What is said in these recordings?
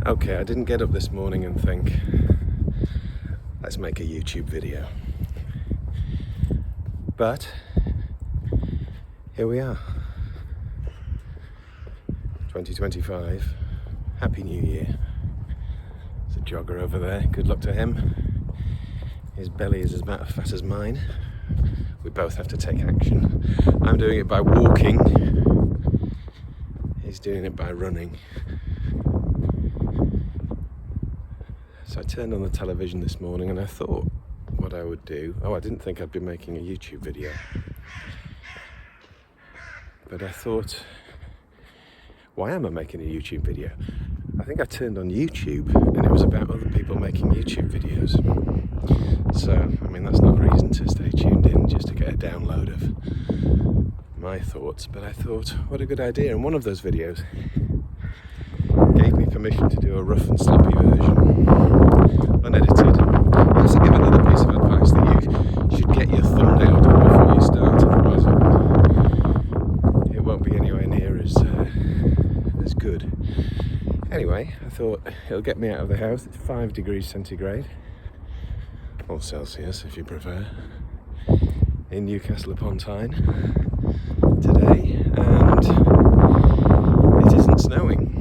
Okay, I didn't get up this morning and think, let's make a YouTube video. But here we are. 2025. Happy New Year. There's a jogger over there. Good luck to him. His belly is about as fat as mine. We both have to take action. I'm doing it by walking. He's doing it by running. So I turned on the television this morning and I thought what I would do. I didn't think I'd be making a YouTube video. But I thought, why am I making a YouTube video? I think I turned on YouTube and it was about other people making YouTube videos. So, that's not a reason to stay tuned in just to get a download of my thoughts. But I thought, what a good idea. And one of those videos gave me permission to do a rough and sloppy version, unedited. I also give another piece of advice that you should get your thumbnail done before you start, otherwise it won't be anywhere near as good. Anyway, I thought it'll get me out of the house. It's 5 degrees centigrade, or Celsius if you prefer, in Newcastle upon Tyne today, and it isn't snowing.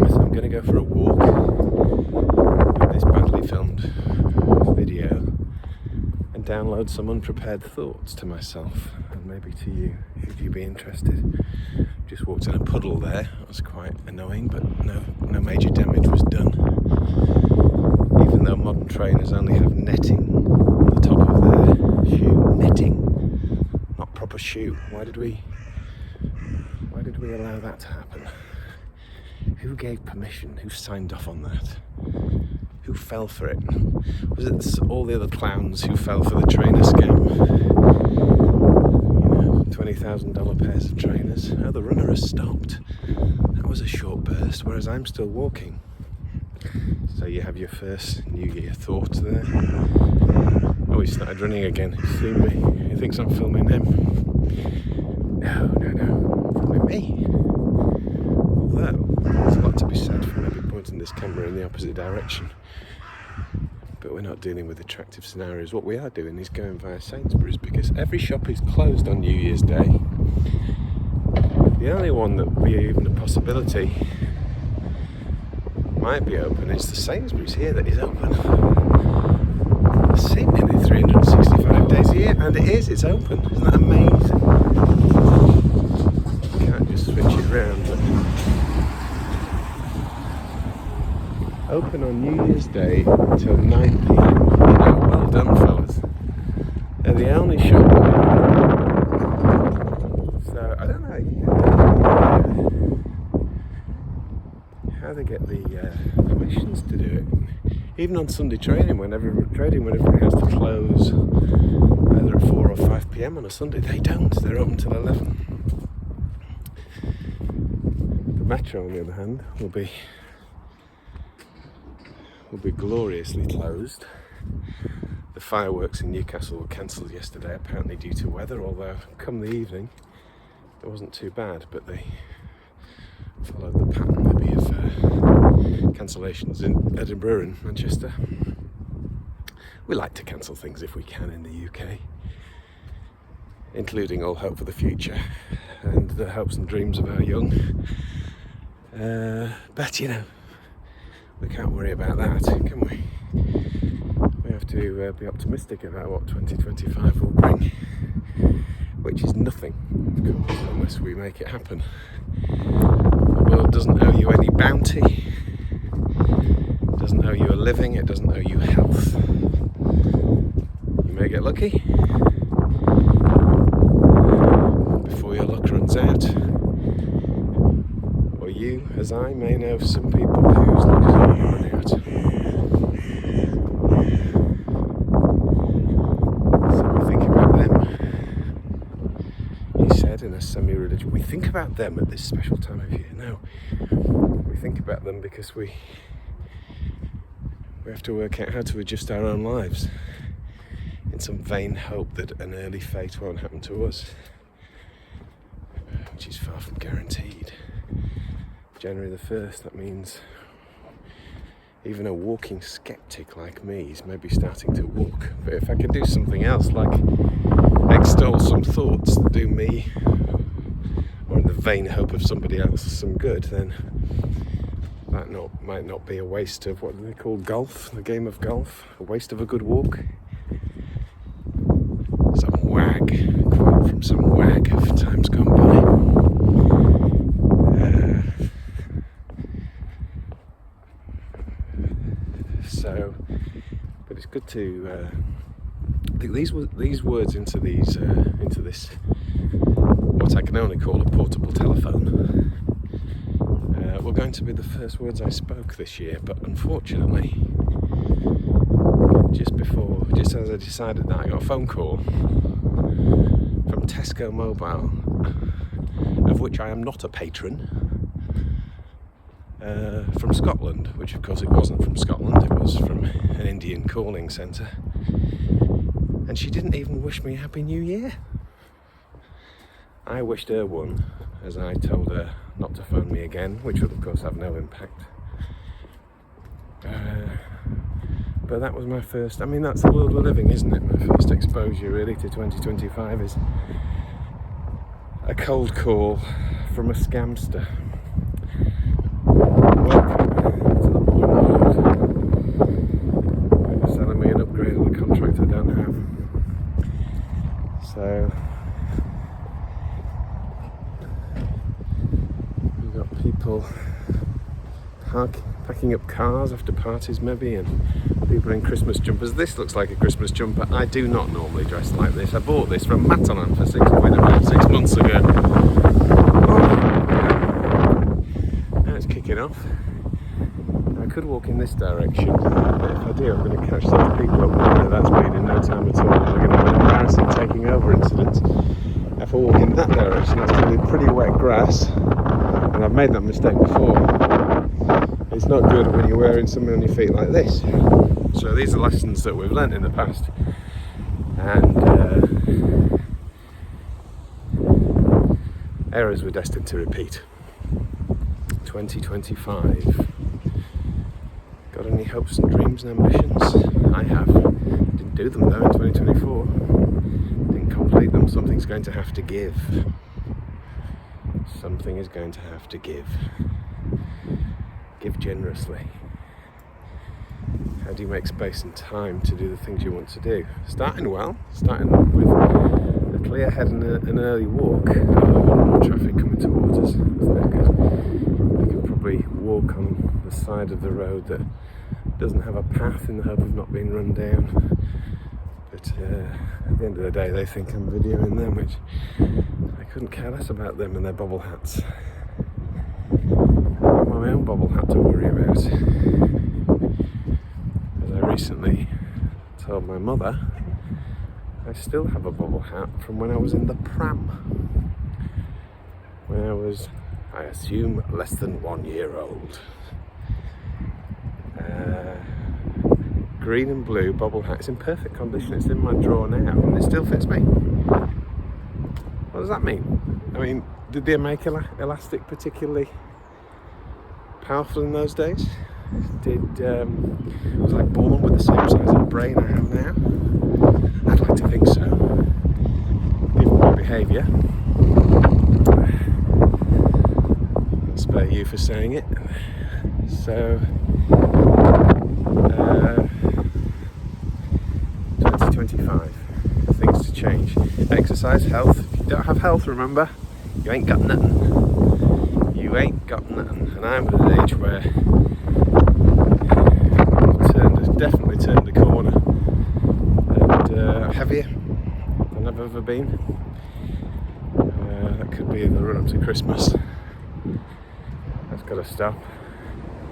So I'm going to go for a walk with this badly filmed video and download some unprepared thoughts to myself and maybe to you, should you be interested. Just walked in a puddle there. That was quite annoying, but no major damage was done. Even though modern trainers only have netting on the top of their shoe. Netting, not proper shoe. Why did we allow that to happen? Who gave permission? Who signed off on that? Who fell for it? Was it all the other clowns who fell for the trainer scam? $20,000 pairs of trainers. Oh, the runner has stopped. That was a short burst, whereas I'm still walking. So you have your first New Year thoughts there. Oh, he started running again. He's seen me. He thinks I'm filming him. No. Filming me. Although, there's a lot to be said for maybe pointing this camera in the opposite direction. But we're not dealing with attractive scenarios. What we are doing is going via Sainsbury's, because every shop is closed on New Year's Day. The only one that would be even a possibility might be open is the Sainsbury's here that is open seemingly 365 days a year, and it's open. Isn't that amazing? You can't just switch it around, but open on New Year's Day until 9 p.m. Well done, fellas. They're the only shop. So I don't know how they get the permissions to do it. Even on Sunday trading, whenever it has to close either at 4 or 5 p.m. on a Sunday, they don't. They're open till 11. The Metro, on the other hand, will be gloriously closed. The fireworks in Newcastle were cancelled yesterday, apparently due to weather, although come the evening it wasn't too bad, but they followed the pattern maybe of cancellations in Edinburgh and Manchester. We like to cancel things if we can in the UK, including all hope for the future and the hopes and dreams of our young. But we can't worry about that, can we? We have to be optimistic about what 2025 will bring, which is nothing, of course, unless we make it happen. The world doesn't owe you any bounty, it doesn't owe you a living, it doesn't owe you health. You may get lucky before your luck runs out. Or you, as I, may know some people whose luck is already run out. So we think about them. He said in a semi-religious, we think about them at this special time of year. No, we think about them because we have to work out how to adjust our own lives in some vain hope that an early fate won't happen to us, which is far from guaranteed. January the 1st, that means even a walking skeptic like me is maybe starting to walk. But if I can do something else, like extol some thoughts that do me, or in the vain hope of somebody else, some good, then that might not be a waste of, what do they call golf, the game of golf, a waste of a good walk. Some quote from some wag of times gone by. But it's good to think these words into this what I can only call a portable telephone were going to be the first words I spoke this year, but unfortunately, just as I decided that, I got a phone call from Tesco Mobile, of which I am not a patron. From Scotland, which of course it wasn't from Scotland, it was from an Indian calling centre, and she didn't even wish me a Happy New Year. I wished her one, as I told her not to phone me again, which would of course have no impact. But that was my first, I mean, that's the world we're living, isn't it? My first exposure really to 2025 is a cold call from a scamster. Welcome to the modern world. They're selling me an upgrade on a contract I don't have. So we've got people packing up cars after parties maybe, and people in Christmas jumpers. This looks like a Christmas jumper. I do not normally dress like this. I bought this from Matalan for £6 about 6 months ago. Now it's kicking off. I could walk in this direction, but if I do, I'm going to catch those people up there. That's been in no time at all. We're going to have an embarrassing taking over incident. If I walk in that direction, that's going to be pretty wet grass, and I've made that mistake before. It's not good when you're wearing something on your feet like this. So these are lessons that we've learnt in the past, and errors we're destined to repeat. 2025. Got any hopes and dreams and ambitions? I have. Didn't do them though in 2024. Didn't complete them. Something's going to have to give. Something is going to have to give. Give generously. How do you make space and time to do the things you want to do? Starting with a clear head and an early walk. More traffic coming towards us. That's good. We can probably walk on the side of the road that doesn't have a path in the hope of not being run down. But at the end of the day, they think I'm videoing them, which I couldn't care less about them and their bobble hats. I've got my own bobble hat to worry about. As I recently told my mother, I still have a bobble hat from when I was in the pram. When I was, I assume, less than 1 year old. Green and blue bobble hat. It's in perfect condition. It's in my drawer now, and it still fits me. What does that mean? I mean, did they make elastic particularly powerful in those days? Was I born with the same size of brain I have now? I'd like to think so, given my behaviour. I'll spare you for saying it. So 2025, things to change. Exercise, health. If you don't have health, remember, you ain't got nothing. You ain't got nothing. And I'm at an age where I've definitely turned the corner, and heavier than I've ever been. That could be in the run up to Christmas. That's got to stop.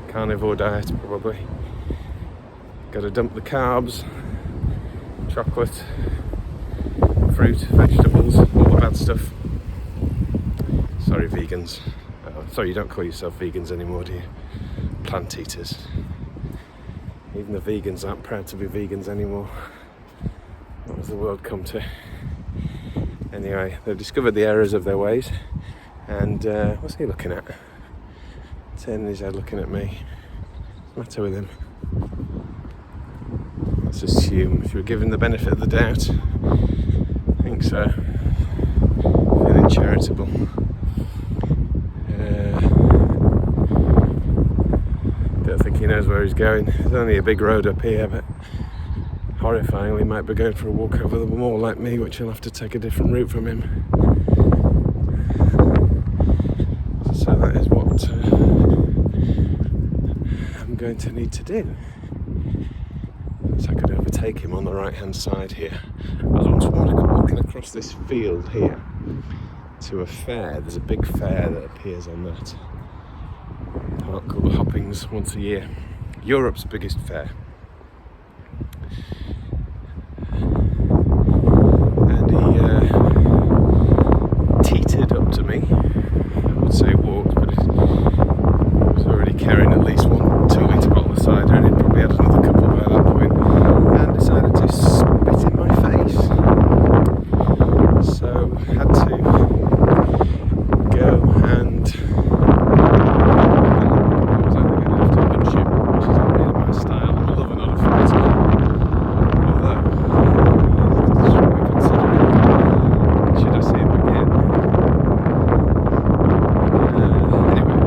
Carnivore diet, probably. Got to dump the carbs, chocolate, fruit, vegetables, all the bad stuff. Sorry, vegans. Sorry, you don't call yourself vegans anymore, do you? Plant eaters. Even the vegans aren't proud to be vegans anymore. What has the world come to? Anyway, they've discovered the errors of their ways. And what's he looking at? Turning his head looking at me. What's the matter with him? just assume, if you were given the benefit of the doubt, I think so. Feeling charitable. Don't think he knows where he's going. There's only a big road up here, but horrifyingly he might be going for a walk over the wall like me, which I'll have to take a different route from him. So that is what I'm going to need to do. So I could overtake him on the right hand side here. I was once walking across this field here to a fair. There's a big fair that appears on that park called the Hoppings once a year. Europe's biggest fair. And he teetered up to me. I would say walked, but he was already carrying at least 1 2-litre bottle of cider, and he probably had another couple by that point, and decided to spit in my face. So had to go and I was only going to have to punch him, which is not really my style. I'm a lover, not a fighter. Although, should we consider it? Should I see him again? Anyway,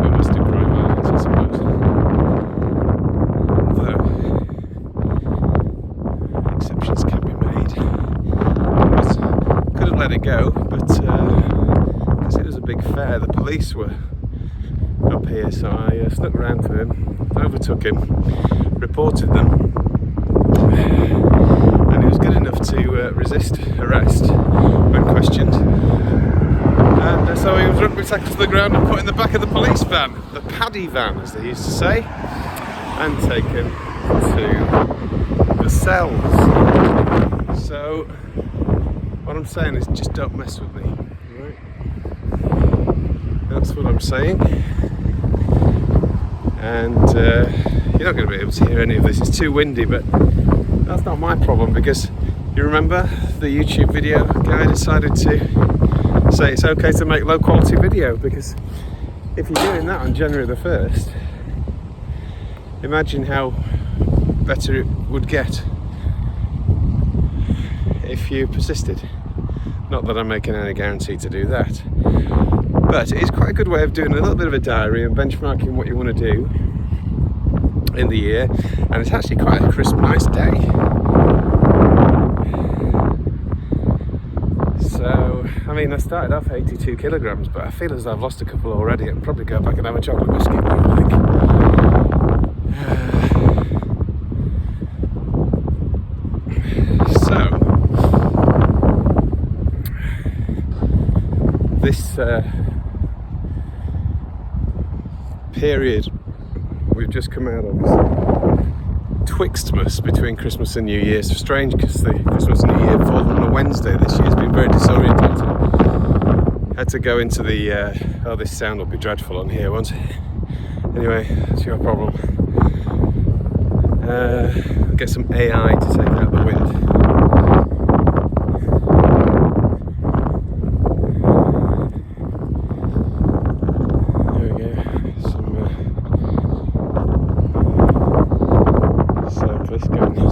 we must do crime violence, I suppose. Although, exceptions can be made. Could have let it go, but because it was a big fair, the police were up here, so I snuck around to him, overtook him, reported them, and he was good enough to resist arrest when questioned. And so he was rugby tackled to the ground and put in the back of the police van, the paddy van as they used to say, and taken to the cells. So what I'm saying is, just don't mess with me, right? That's what I'm saying. And you're not going to be able to hear any of this, it's too windy, but that's not my problem, because you remember the YouTube video guy decided to say it's okay to make low quality video, because if you're doing that on January the 1st, imagine how better it would get if you persisted. Not that I'm making any guarantee to do that, but it is quite a good way of doing a little bit of a diary and benchmarking what you want to do in the year, and it's actually quite a crisp, nice day. So, I mean, I started off 82 kilograms, but I feel as though I've lost a couple already. I'll probably go back and have a chocolate biscuit now, I think. This period we've just come out of, Twixtmas between Christmas and New Year's, it's strange because the Christmas and New Year fall on a Wednesday this year. It's been very disorientating. Had to go into the oh, this sound will be dreadful on here, won't it? Anyway, that's your problem. Get some AI to take out the wind.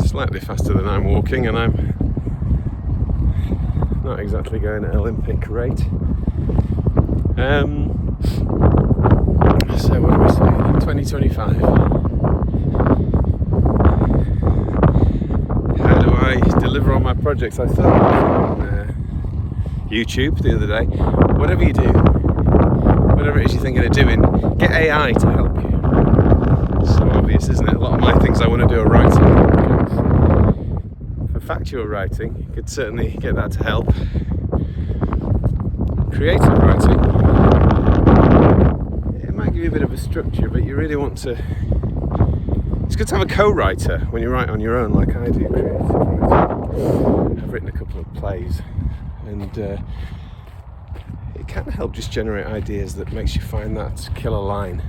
Slightly faster than I'm walking, and I'm not exactly going at Olympic rate. So what do we say? 2025. How do I deliver on my projects? I saw on YouTube the other day. Whatever you do, whatever it is you're thinking of doing, get AI to help you. It's so obvious, isn't it? A lot of my things I want to do are writing. For factual writing, you could certainly get that to help. Creative writing, it might give you a bit of a structure, but you really want to... It's good to have a co-writer when you write on your own, like I do, creative writing. I've written a couple of plays, and it can help just generate ideas that makes you find that killer line.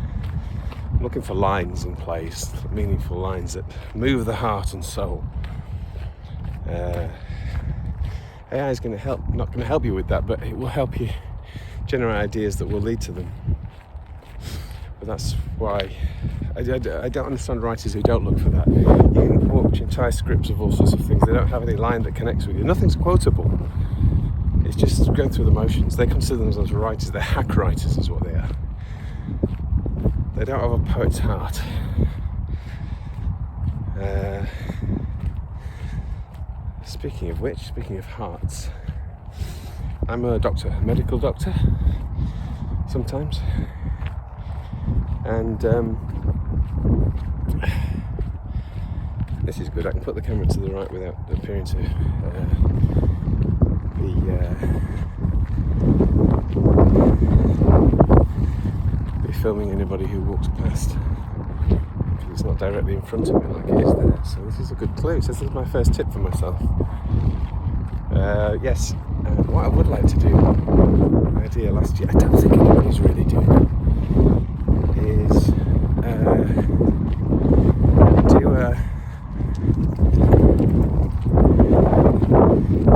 I'm looking for lines in plays, meaningful lines that move the heart and soul. AI is going to help, not going to help you with that, but it will help you generate ideas that will lead to them. But that's why I don't understand writers who don't look for that. You can watch entire scripts of all sorts of things. They don't have any line that connects with you. Nothing's quotable. It's just going through the motions. They consider themselves writers. They're hack writers is what they are. They don't have a poet's heart. Speaking of which, speaking of hearts, I'm a doctor, a medical doctor, sometimes. And this is good. I can put the camera to the right without appearing to be filming anybody who walks past. It's not directly in front of me like it is there. So this is a good clue. So this is my first tip for myself. Yes, what I would like to do, my idea last year, I don't think anybody's really doing it, is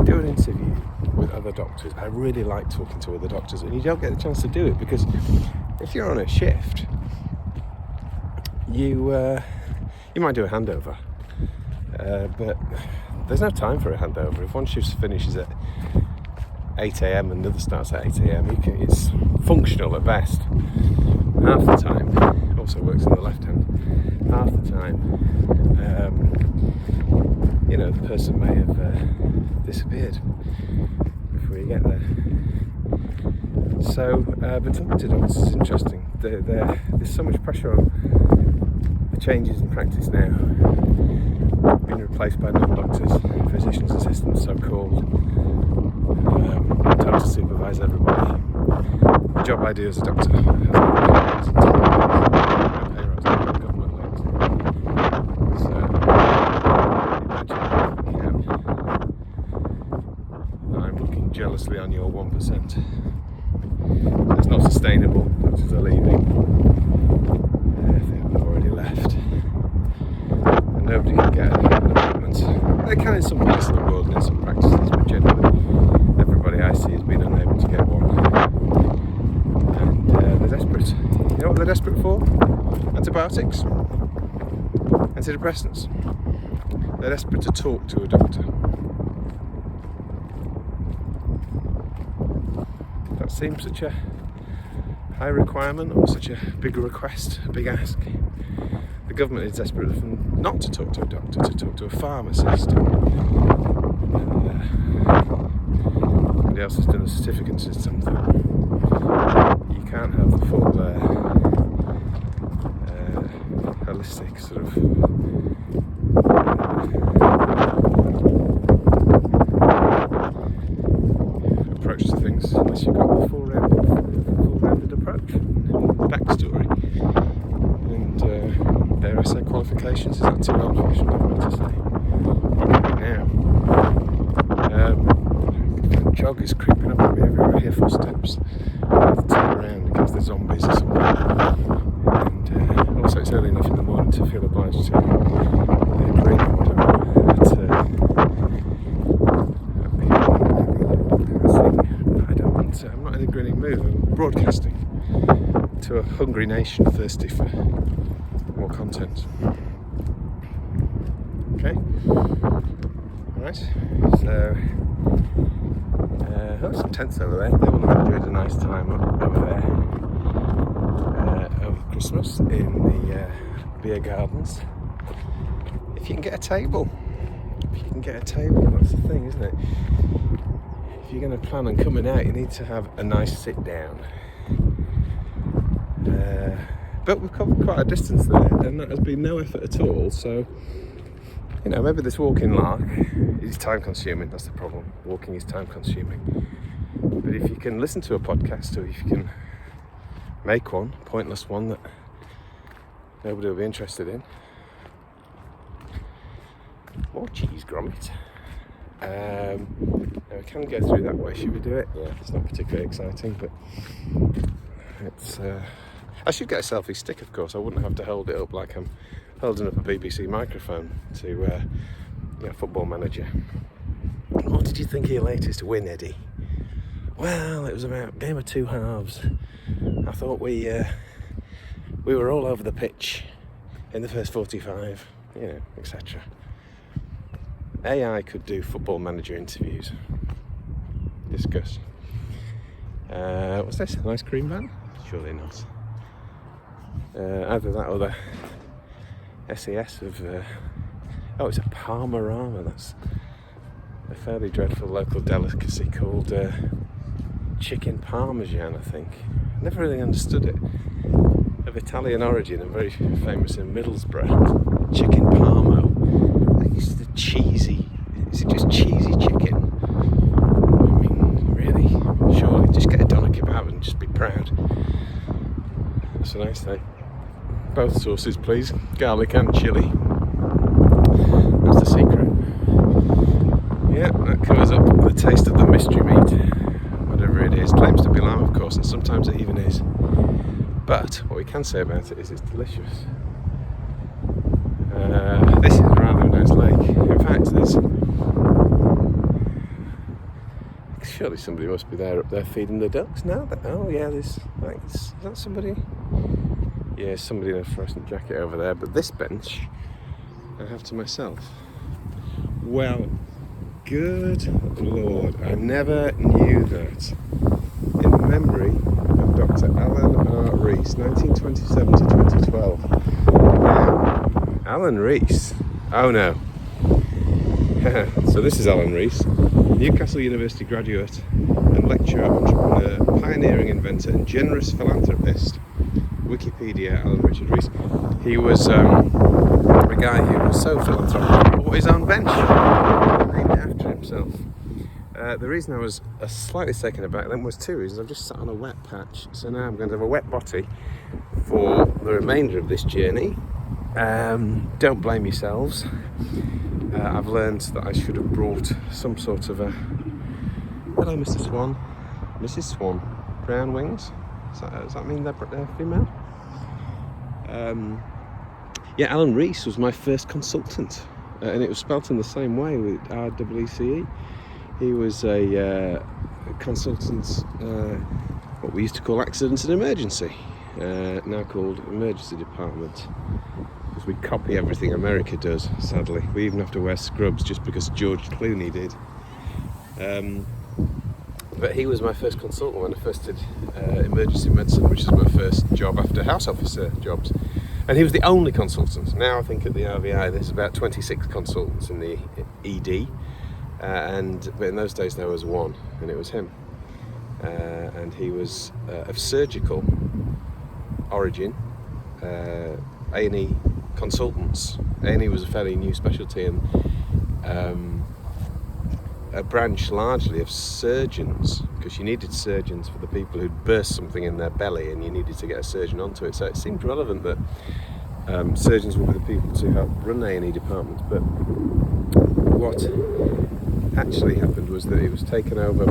do an interview with other doctors. I really like talking to other doctors, and you don't get the chance to do it because if you're on a shift, you might do a handover, but there's no time for a handover. If one shift finishes at 8 a.m. and the other starts at 8 a.m, it's functional at best. Half the time, also works in the left hand, half the time, the person may have disappeared before you get there. So, but talking to doctors is interesting. There's so much pressure on the changes in practice now, being replaced by non-doctors, physicians' assistants, so-called, told to supervise everybody. The job I do as a doctor has government linked. So I'm looking jealously on your 1%. It's not sustainable. Doctors are leaving. They've already left. And nobody can get an appointment. They can in some places in the world and in some practices, but generally everybody I see has been unable to get one. And they're desperate. You know what they're desperate for? Antibiotics? Antidepressants? They're desperate to talk to a doctor. That seems such a high requirement or such a big request, a big ask. The government is desperate not to talk to a doctor, to talk to a pharmacist. Somebody else has done a certificate in something. You can't have the full holistic sort of approach to things unless you've got the full-rounded approach, backstory, and dare I say qualifications. Is that too old-fashioned of me to say? Probably now. Jog is creeping up on me everywhere. I hear footsteps. I have to turn around against the zombies or something. And also, it's early enough in the morning to feel obliged to agree on whatever. I'm not in a grinning mood. I'm broadcasting to a hungry nation thirsty for more content. Okay? Alright, so some tents over there. They will have enjoyed a nice time over there over Christmas in the beer gardens. If you can get a table. That's the thing, isn't it? If you're going to plan on coming out, you need to have a nice sit down. But we've covered quite a distance there, and that has been no effort at all. So, maybe this walking lark is time consuming. That's the problem. Walking is time consuming. But if you can listen to a podcast, or if you can make one, a pointless one that nobody will be interested in. More cheese grommet. Now we can go through that way. Should we do it? Yeah, it's not particularly exciting, but it's. I should get a selfie stick, of course. I wouldn't have to hold it up like I'm holding up a BBC microphone to Football Manager. What did you think of your latest win, Eddie? Well, it was about a game of two halves. I thought we we were all over the pitch in the first 45, etc. AI could do football manager interviews. Discuss. What's this? An ice cream van? Surely not. Either that or the SAS of... it's a Parmarama. That's a fairly dreadful local delicacy called chicken parmesan, I think. Never really understood it. Of Italian origin and very famous in Middlesbrough. Chicken parmo. I think it's the cheesy... Is it just cheesy chicken? I mean, really? Surely, just get a doner kebab and just be proud. That's a nice thing. Both sauces, please. Garlic and chilli. That's the secret. Yeah, that covers up the taste of the mystery meat. Whatever it is. Claims to be lamb, of course, and sometimes it even is. But what we can say about it is it's delicious. This is a rather nice lake. In fact, surely somebody must be there up there feeding the ducks now. Oh yeah, is that somebody? Yeah, somebody in a fluorescent jacket over there. But this bench I have to myself. Well, good Lord, I never knew that. In memory of Dr. Alan R. Rees, 1927 to 2012. Now, Alan Rees. Oh no. So this is Alan Rees, Newcastle University graduate and lecturer, entrepreneur, pioneering inventor and generous philanthropist. Wikipedia, Alan Richard Rees. He was a guy who was so philanthropic he bought his own bench, named it after himself. The reason I was slightly taken aback then was two reasons. I've just sat on a wet patch, so now I'm going to have a wet botty for the remainder of this journey. Don't blame yourselves. I've learned that I should have brought some sort of a... Hello, Mr. Swan. Mrs. Swan. Brown wings. Does that mean they're female? Alan Rees was my first consultant, and it was spelt in the same way with REECE. He was a consultant, what we used to call accident and emergency, now called emergency department, because we copy everything America does, sadly. We even have to wear scrubs just because George Clooney did. But he was my first consultant when I first did emergency medicine, which is my first job after house officer jobs. And he was the only consultant. Now I think at the RVI there's about 26 consultants in the ED. But in those days there was one, and it was him. And he was of surgical origin, A&E consultants. A&E was a fairly new specialty, and a branch largely of surgeons, because you needed surgeons for the people who'd burst something in their belly and you needed to get a surgeon onto it. So it seemed relevant that surgeons would be the people to help run A&E departments. But what actually happened was that it was taken over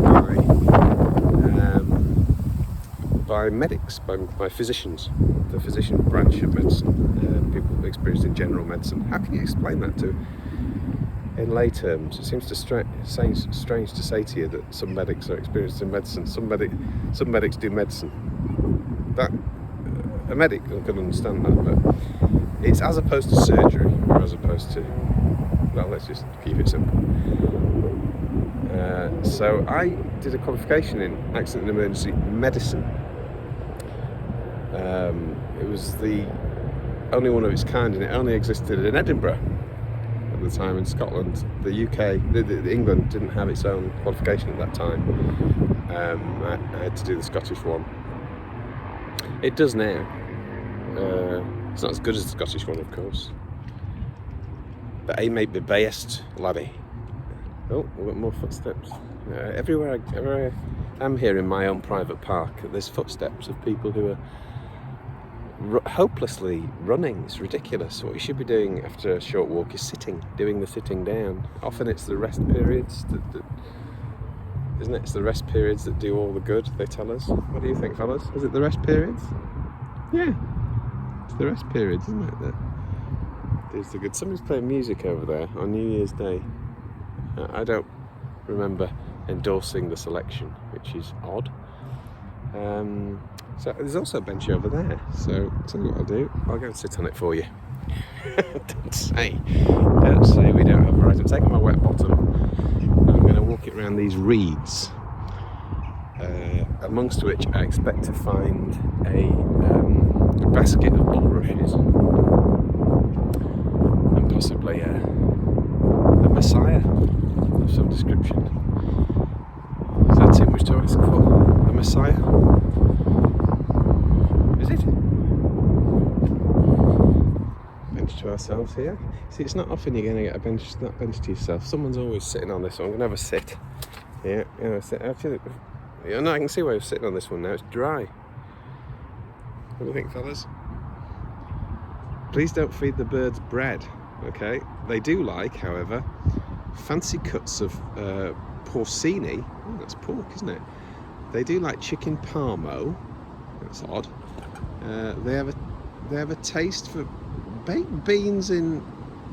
by medics, by physicians, the physician branch of medicine, people experienced in general medicine. How can you explain that in lay terms? It seems strange to say to you that some medics are experienced in medicine. Some medics do medicine. That a medic can understand that, but it's as opposed to surgery, or as opposed to, well, let's just keep it simple. So I did a qualification in accident and emergency medicine. It was the only one of its kind, and it only existed in Edinburgh at the time. In Scotland, the UK, England didn't have its own qualification at that time. I had to do the Scottish one. It does now. It's not as good as the Scottish one, of course, but I may be biased, laddie. Oh, we've got more footsteps. Everywhere I am here in my own private park, there's footsteps of people who are hopelessly running. It's ridiculous. What you should be doing after a short walk is doing the sitting down. Often it's the rest periods that isn't it? It's the rest periods that do all the good, they tell us. What do you think, fellas? Is it the rest periods? Yeah, it's the rest periods, isn't it? That is the good. Somebody's playing music over there on New Year's Day. I don't remember endorsing the selection, which is odd. So there's also a bench over there. So I'll tell you what I'll do. I'll go and sit on it for you. Don't say we don't have a right. I'm taking my wet bottom. I'm going to walk it around these reeds, amongst which I expect to find a basket of bulrushes and possibly a messiah of some description. Is that too much to ask for? A messiah? Is it? Bench to ourselves here. See, it's not often you're going to get a bench to yourself. Someone's always sitting on this one. I'm going to have a sit. Yeah, sit. Actually, no, I can see why you're sitting on this one now. It's dry. What do you think, fellas? Please don't feed the birds bread, okay? They do like, however, fancy cuts of porcini. Oh, that's pork, isn't it? They do like chicken parmo. That's odd. They have a taste for baked beans in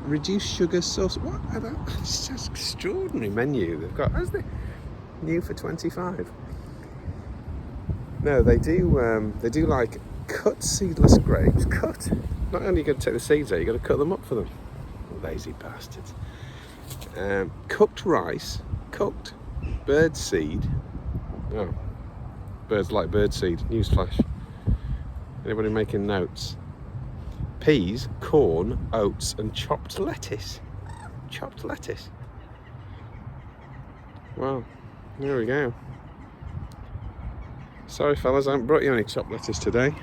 reduced sugar sauce. What? It's just extraordinary menu they've got. How's the new for 25? No, they do like cut seedless grapes. Cut. Not only are you going to take the seeds out, you've got to cut them up for them. Lazy bastards. Cooked rice. Cooked bird seed. Oh, birds like bird seed. Newsflash. Anybody making notes? Peas, corn, oats, and chopped lettuce. Chopped lettuce. Well, there we go. Sorry, fellas, I haven't brought you any chopped lettuce today.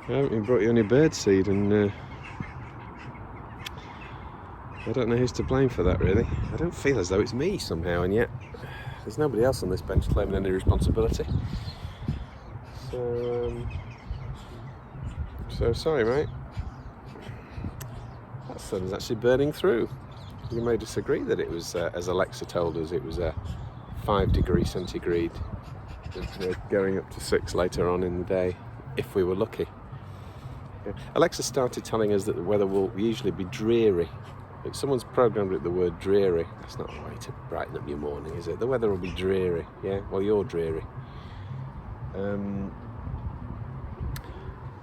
I haven't even brought you any bird seed, and I don't know who's to blame for that, really. I don't feel as though it's me somehow, and yet there's nobody else on this bench claiming any responsibility. So sorry, mate. That sun is actually burning through. You may disagree that it was, as Alexa told us, it was 5 degrees centigrade, going up to 6 later on in the day, if we were lucky. Yeah. Alexa started telling us that the weather will usually be dreary. Like someone's programmed it the word dreary. That's not a way to brighten up your morning, is it? The weather will be dreary. Yeah, well, you're dreary.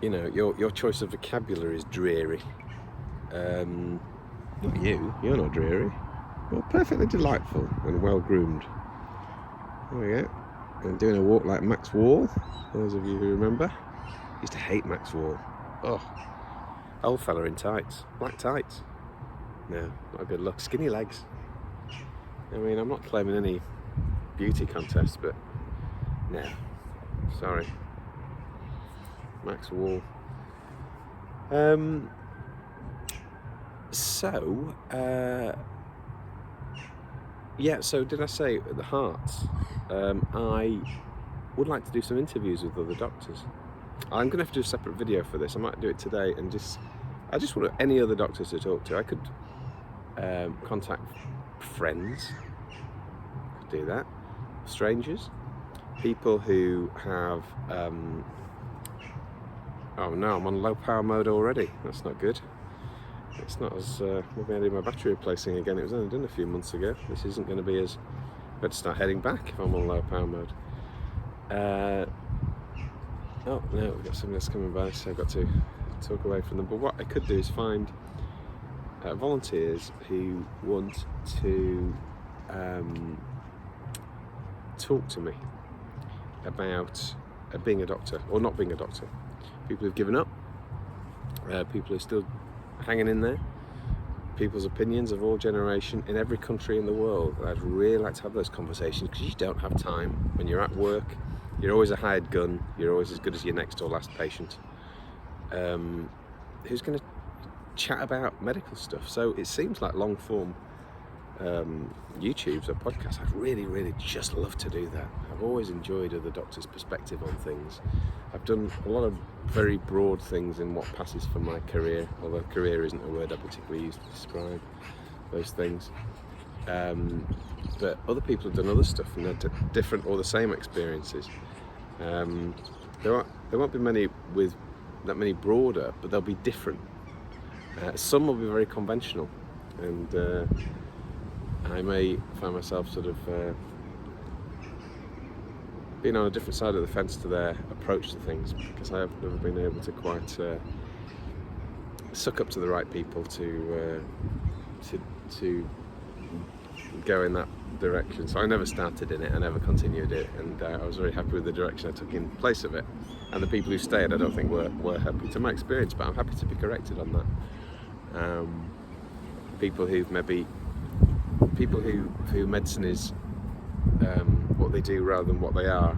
You know, your choice of vocabulary is dreary. Not you. You're not dreary. You're perfectly delightful and well groomed. There we go. And doing a walk like Max Wall. Those of you who remember, used to hate Max Wall. Oh, old fella in tights, black tights. No, not a good look. Skinny legs. I mean, I'm not claiming any beauty contest, but no, sorry. Max Wall. Yeah, so did I say at the Hearts, I would like to do some interviews with other doctors. I'm going to have to do a separate video for this. I might do it today, and I just want any other doctors to talk to. I could contact friends, could do that, strangers, people who have, oh no, I'm on low power mode already. That's not good. It's not as, maybe I need my battery replacing again. It was only done a few months ago. This isn't going to be as, better start heading back if I'm on low power mode. Oh no, we've got somebody else coming by, so I've got to talk away from them. But what I could do is find volunteers who want to talk to me about being a doctor or not being a doctor. People who've given up, people who are still hanging in there, people's opinions of all generation in every country in the world. I'd really like to have those conversations, because you don't have time. When you're at work, you're always a hired gun, you're always as good as your next or last patient. Who's going to chat about medical stuff? So it seems like long form YouTubes or podcasts. I'd really just love to do that. I've always enjoyed other doctors' perspective on things. I've done a lot of very broad things in what passes for my career, although career isn't a word I particularly use to describe those things. But other people have done other stuff and had different or the same experiences. There won't be many with that many broader, but they'll be different. Some will be very conventional, and I may find myself sort of been on a different side of the fence to their approach to things, because I have never been able to quite suck up to the right people to go in that direction. So I never started in it, I never continued it, and I was very happy with the direction I took in place of it. And the people who stayed, I don't think were happy to my experience, but I'm happy to be corrected on that. People who medicine is what they do rather than what they are,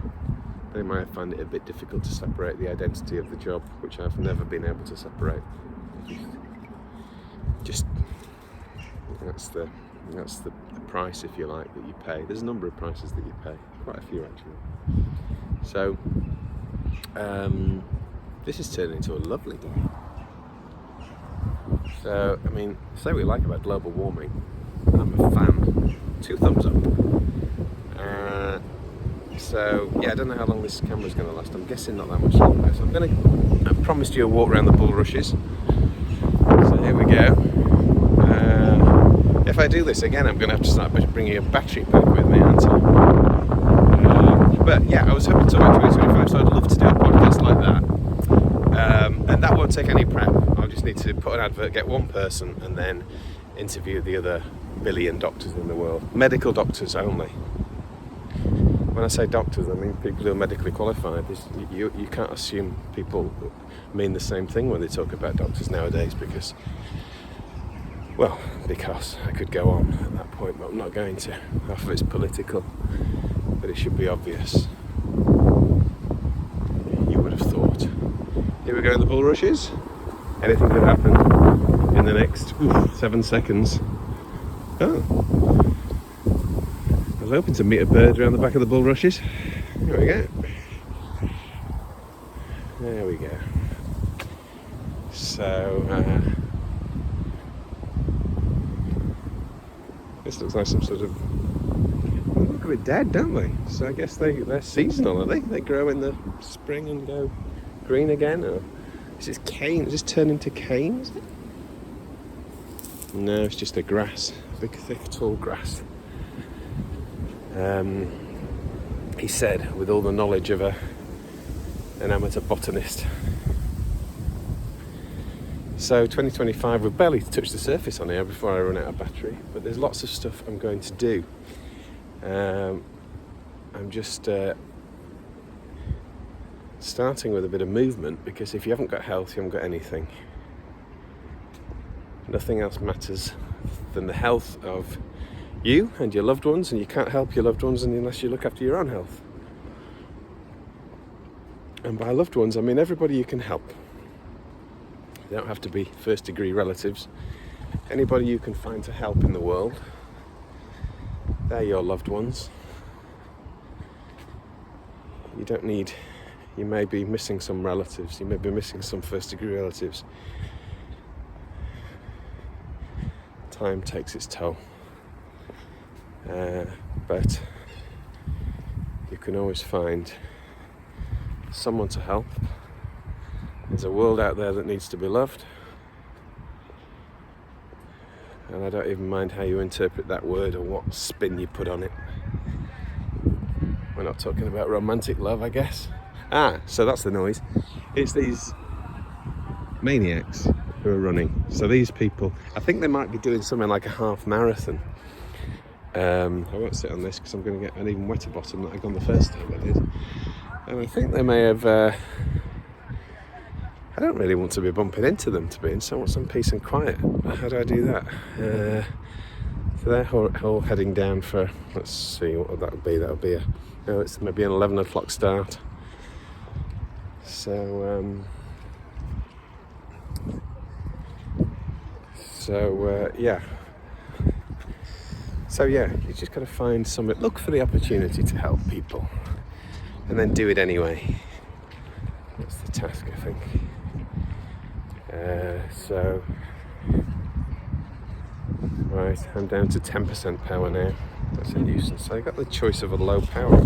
they might find it a bit difficult to separate the identity of the job, which I've never been able to separate. Just that's the price, if you like, that you pay. There's a number of prices that you pay, quite a few actually. So this is turning into a lovely day. So I mean, say what you like about global warming, I'm a fan. 2 thumbs up. So yeah, I don't know how long this camera's going to last. I'm guessing not that much longer. So I promised you a walk around the bulrushes. So here we go. If I do this again, I'm going to have to start bringing a battery pack with me, aren't I? But yeah, I was hoping to about 2025, so I'd love to do a podcast like that. And that won't take any prep. I'll just need to put an advert, get one person, and then interview the other billion doctors in the world. Medical doctors only. When I say doctors, I mean people who are medically qualified. You can't assume people mean the same thing when they talk about doctors nowadays, because I could go on at that point, but I'm not going to. Half of it's political, but it should be obvious. You would have thought. Here we go in the bulrushes. Anything could happen in the next 7 seconds. Oh. I was hoping to meet a bird around the back of the bulrushes. There we go. There we go. So, this looks like some sort of... They look a bit dead, don't they? So I guess they're seasonal, are they? They grow in the spring and go green again? Or is this cane? Does this turn into cane, is it? No, it's just a grass. Big, thick, tall grass. He said, with all the knowledge of an amateur botanist. So 2025, we've barely touched the surface on here before I run out of battery, but there's lots of stuff I'm going to do. I'm just starting with a bit of movement, because if you haven't got health, you haven't got anything. Nothing else matters than the health of you and your loved ones, and you can't help your loved ones unless you look after your own health. And by loved ones, I mean everybody you can help. They don't have to be first-degree relatives. Anybody you can find to help in the world, they're your loved ones. You may be missing some relatives, you may be missing some first-degree relatives. Time takes its toll. But you can always find someone to help. There's a world out there that needs to be loved, and I don't even mind how you interpret that word or what spin you put on it. We're not talking about romantic love, I guess. So that's the noise. It's these maniacs who are running. So these people, I think they might be doing something like a half marathon. I won't sit on this because I'm going to get an even wetter bottom than I got on the first time I did. And I think they may have... I don't really want to be bumping into them, to be in. So I want some peace and quiet. How do I do that? So they're all heading down for... Let's see what that'll be. That'll be it's maybe an 11 o'clock start. So... yeah. So yeah, you just got to find something, look for the opportunity to help people, and then do it anyway. That's the task, I think. So, right, I'm down to 10% power now. That's a nuisance. So I got the choice of a low power.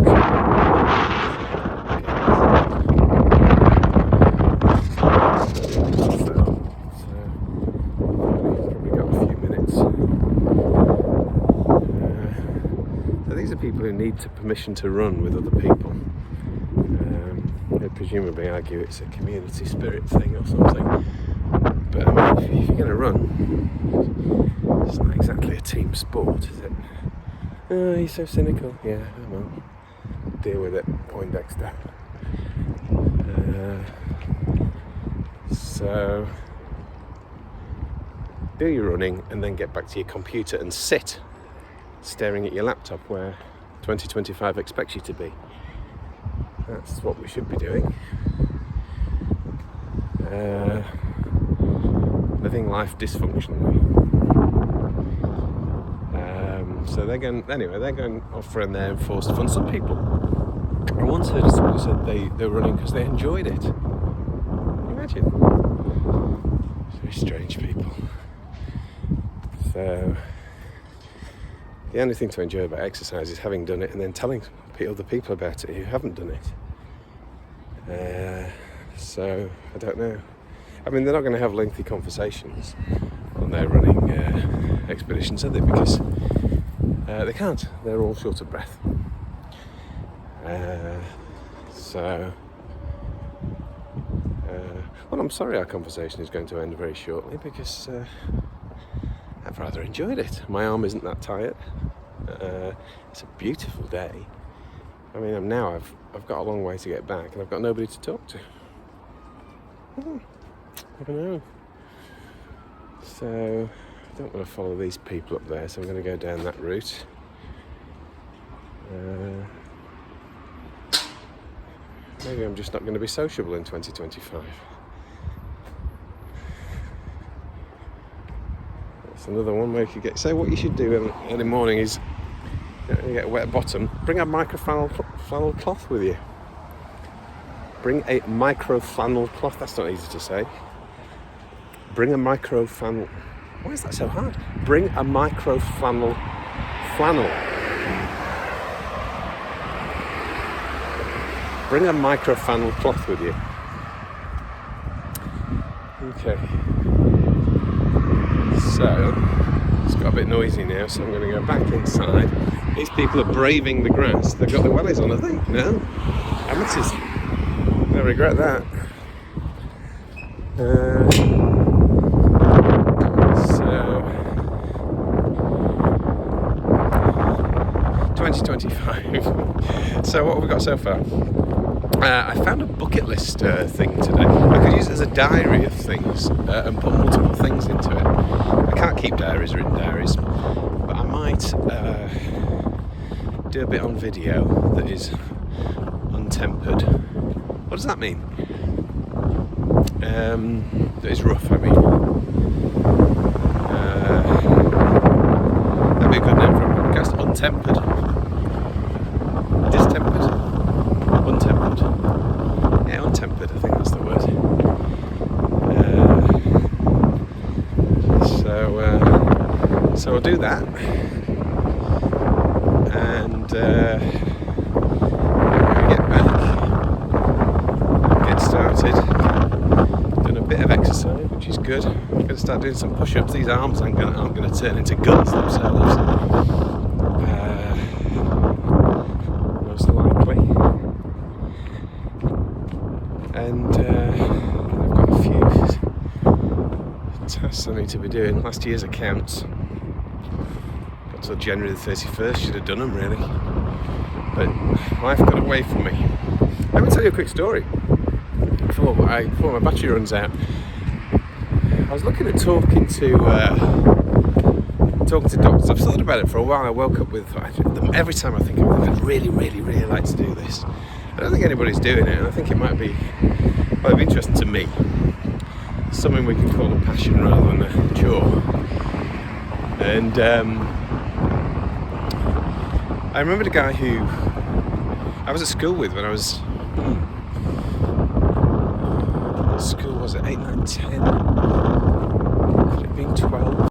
People who need permission to run with other people. presumably argue it's a community spirit thing or something. But I mean, if you're going to run, it's not exactly a team sport, is it? Oh, you're so cynical. Yeah, well, deal with it, Poindexter. So, do your running and then get back to your computer and sit staring at your laptop where 2025 expects you to be. That's what we should be doing. Living life dysfunctionally. So they're going off around there and forced fun. Some people, I once heard of someone who said they were running because they enjoyed it. Can you imagine? Very strange people. So the only thing to enjoy about exercise is having done it and then telling other people about it who haven't done it. So I don't know. I mean, they're not going to have lengthy conversations on their running expeditions, are they? Because they can't. They're all short of breath. Well, I'm sorry our conversation is going to end very shortly because I've rather enjoyed it. My arm isn't that tired. It's a beautiful day. I mean, I've got a long way to get back and I've got nobody to talk to. I don't know. So I don't want to follow these people up there, so I'm going to go down that route. Maybe I'm just not going to be sociable in 2025. That's another one where you could so what you should do in the morning is, you get a wet bottom, bring a flannel cloth with you. Bring a micro-flannel cloth. That's not easy to say. Bring a micro-flannel. Why is that so hard? Bring a micro-flannel. Bring a micro-flannel cloth with you. Okay. So, it's got a bit noisy now, so I'm going to go back inside. These people are braving the grass. They've got the wellies on, I think. No? Amateurs. I regret that. 2025. So what have we got so far? I found a bucket list thing today. I could use it as a diary of things and put multiple things into it. I can't keep written diaries, but I might do a bit on video that is untempered. What does that mean? That is rough, I mean. That'd be a good name for a podcast. Untempered. Distempered? Untempered. Yeah, untempered, I think that's the word. So I'll do that. And get back. Get started. Done a bit of exercise, which is good. I'm going to start doing some push-ups. These arms aren't going to turn into guns themselves. Most likely. And I've got a few tasks I need to be doing. Last year's accounts. Got till January the 31st. Should have done them really. But life got away from me. Let me tell you a quick story before my battery runs out. I was looking at talking to doctors. I've thought about it for a while. I woke up with every time I think of it, I'd really, really, really like to do this. I don't think anybody's doing it, and I think it might be interesting to me. Something we could call a passion rather than a chore. And I remembered a guy who I was at school with when I was. What school was it? 8, 9, 10? Could it have been 12?